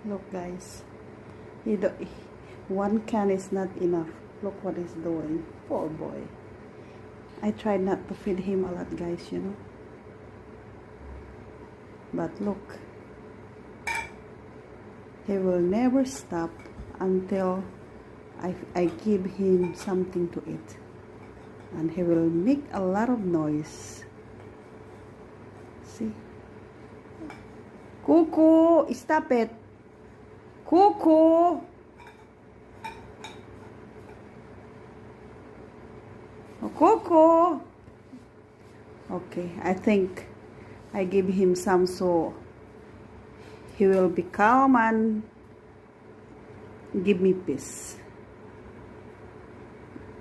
Look, guys. He do, one can is not enough. Look what he's doing. Poor boy. I tried not to feed him a lot, guys, you know. But look. He will never stop until I give him something to eat. And he will make a lot of noise. See? Cuckoo! Stop it! Cuckoo! Oh, Cuckoo! Okay, I think I give him some so he will be calm and give me peace.